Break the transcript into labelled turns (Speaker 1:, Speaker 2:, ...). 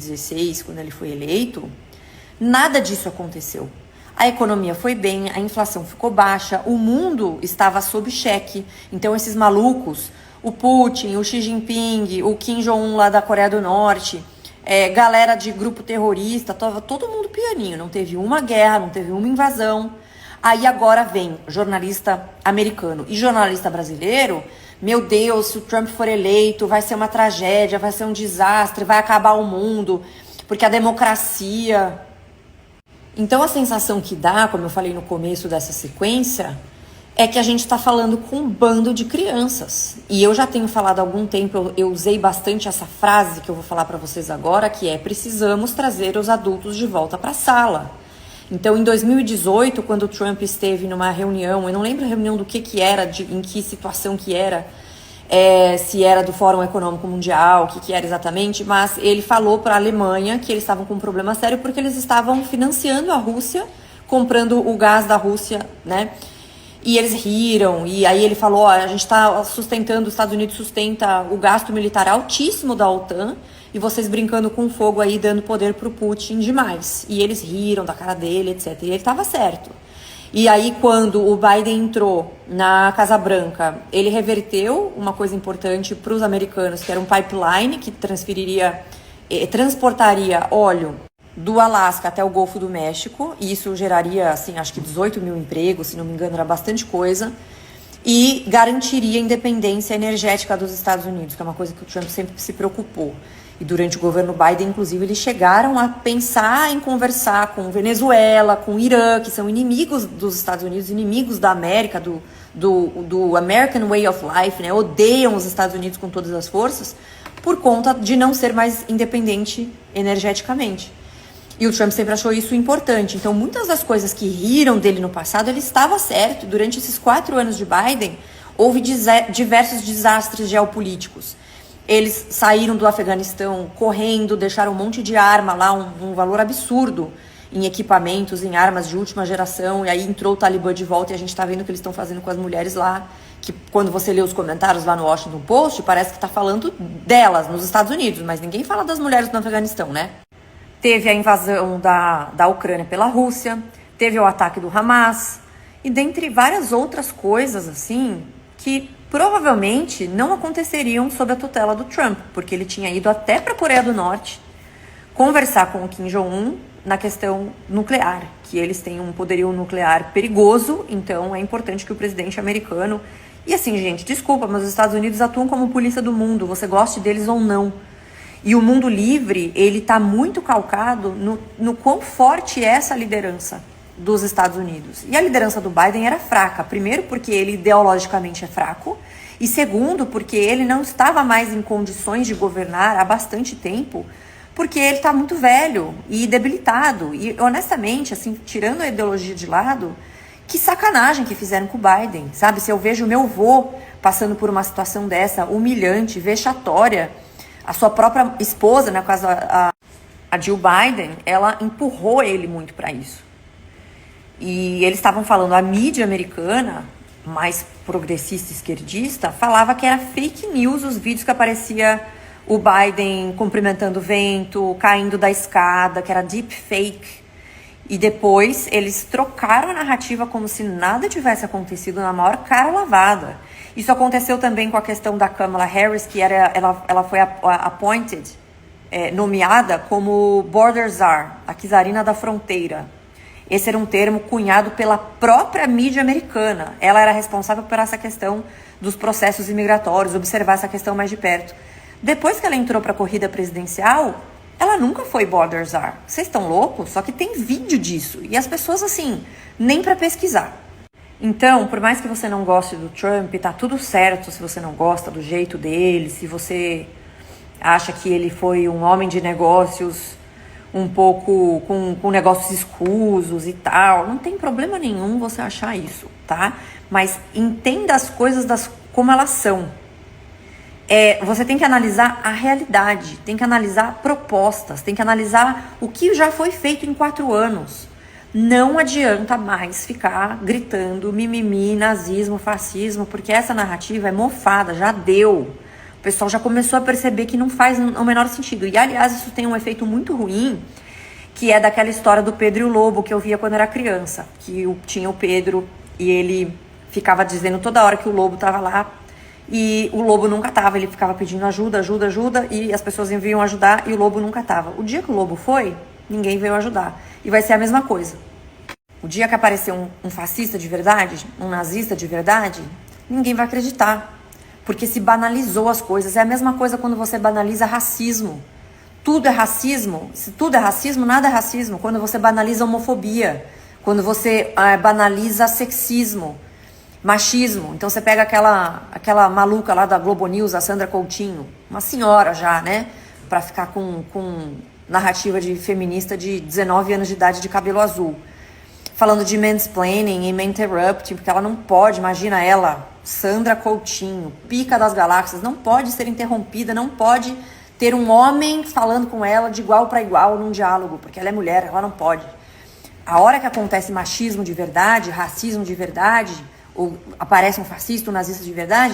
Speaker 1: 2016, quando ele foi eleito, nada disso aconteceu. A economia foi bem, a inflação ficou baixa, o mundo estava sob cheque. Então esses malucos, o Putin, o Xi Jinping, o Kim Jong-un lá da Coreia do Norte, galera de grupo terrorista, tava todo mundo pianinho, não teve uma guerra, não teve uma invasão. Aí agora vem jornalista americano e jornalista brasileiro, meu Deus, se o Trump for eleito, vai ser uma tragédia, vai ser um desastre, vai acabar o mundo, porque a democracia... Então a sensação que dá, como eu falei no começo dessa sequência, é que a gente está falando com um bando de crianças. E eu já tenho falado há algum tempo, eu usei bastante essa frase que eu vou falar para vocês agora, que é: precisamos trazer os adultos de volta para a sala. Então, em 2018, quando o Trump esteve numa reunião, eu não lembro a reunião do que era, em que situação que era, se era do Fórum Econômico Mundial, o que era exatamente, mas ele falou para a Alemanha que eles estavam com um problema sério porque eles estavam financiando a Rússia, comprando o gás da Rússia, né? E eles riram, e aí ele falou, a gente está sustentando, os Estados Unidos sustenta o gasto militar altíssimo da OTAN, e vocês brincando com fogo aí, dando poder pro Putin demais. E eles riram da cara dele, etc. E ele estava certo. E aí, quando o Biden entrou na Casa Branca, ele reverteu uma coisa importante para os americanos, que era um pipeline que transportaria óleo do Alasca até o Golfo do México, e isso geraria, assim, acho que 18 mil empregos, se não me engano, era bastante coisa, e garantiria a independência energética dos Estados Unidos, que é uma coisa que o Trump sempre se preocupou. E durante o governo Biden, inclusive, eles chegaram a pensar em conversar com Venezuela, com Irã, que são inimigos dos Estados Unidos, inimigos da América, do American Way of Life, né? Odeiam os Estados Unidos com todas as forças, por conta de não ser mais independente energeticamente. E o Trump sempre achou isso importante. Então, muitas das coisas que riram dele no passado, ele estava certo. Durante esses 4 anos de Biden, houve diversos desastres geopolíticos. Eles saíram do Afeganistão correndo, deixaram um monte de arma lá, um valor absurdo em equipamentos, em armas de última geração. E aí entrou o Talibã de volta e a gente está vendo o que eles estão fazendo com as mulheres lá. Que quando você lê os comentários lá no Washington Post, parece que está falando delas nos Estados Unidos, mas ninguém fala das mulheres do Afeganistão, né? Teve a invasão da Ucrânia pela Rússia, teve o ataque do Hamas, e dentre várias outras coisas, assim, que provavelmente não aconteceriam sob a tutela do Trump, porque ele tinha ido até para a Coreia do Norte conversar com o Kim Jong-un na questão nuclear, que eles têm um poderio nuclear perigoso, então é importante que o presidente americano... E assim, gente, desculpa, mas os Estados Unidos atuam como polícia do mundo, você goste deles ou não. E o mundo livre, ele está muito calcado no quão forte é essa liderança dos Estados Unidos. E a liderança do Biden era fraca. Primeiro, porque ele ideologicamente é fraco. E segundo, porque ele não estava mais em condições de governar há bastante tempo, porque ele está muito velho e debilitado. E, honestamente, assim, tirando a ideologia de lado, que sacanagem que fizeram com o Biden, sabe? Se eu vejo o meu vô passando por uma situação dessa, humilhante, vexatória, a sua própria esposa, no caso a Jill Biden, ela empurrou ele muito para isso. E eles estavam falando, a mídia americana, mais progressista e esquerdista, falava que era fake news os vídeos que aparecia o Biden cumprimentando o vento, caindo da escada, que era deep fake. E depois eles trocaram a narrativa como se nada tivesse acontecido, na maior cara lavada. Isso aconteceu também com a questão da Kamala Harris, que ela foi nomeada como Border Czar, a czarina da fronteira. Esse era um termo cunhado pela própria mídia americana. Ela era responsável por essa questão dos processos imigratórios, observar essa questão mais de perto. Depois que ela entrou para a corrida presidencial, ela nunca foi Border Czar. Vocês estão loucos? Só que tem vídeo disso. E as pessoas, assim, nem para pesquisar. Então, por mais que você não goste do Trump, tá tudo certo se você não gosta do jeito dele, se você acha que ele foi um homem de negócios um pouco com negócios escusos e tal, não tem problema nenhum você achar isso, tá? Mas entenda as coisas como elas são. Você tem que analisar a realidade, tem que analisar propostas, tem que analisar o que já foi feito em 4 anos. Não adianta mais ficar gritando mimimi, nazismo, fascismo, porque essa narrativa é mofada, já deu. O pessoal já começou a perceber que não faz o menor sentido. E, aliás, isso tem um efeito muito ruim, que é daquela história do Pedro e o Lobo que eu via quando era criança. Que tinha o Pedro e ele ficava dizendo toda hora que o lobo estava lá e o lobo nunca estava. Ele ficava pedindo ajuda, ajuda, ajuda e as pessoas vinham ajudar e o lobo nunca estava. O dia que o lobo foi, ninguém veio ajudar. E vai ser a mesma coisa. O dia que aparecer um fascista de verdade, um nazista de verdade, ninguém vai acreditar. Porque se banalizou as coisas. É a mesma coisa quando você banaliza racismo. Tudo é racismo. Se tudo é racismo, nada é racismo. Quando você banaliza homofobia. Quando você banaliza sexismo, machismo. Então você pega aquela maluca lá da Globo News, a Sandra Coutinho. Uma senhora já, né? Pra ficar com narrativa de feminista de 19 anos de idade de cabelo azul. Falando de mansplaining e interrupting, porque ela não pode, imagina ela, Sandra Coutinho, pica das galáxias, não pode ser interrompida, não pode ter um homem falando com ela de igual para igual num diálogo, porque ela é mulher, ela não pode. A hora que acontece machismo de verdade, racismo de verdade, ou aparece um fascista, um nazista de verdade,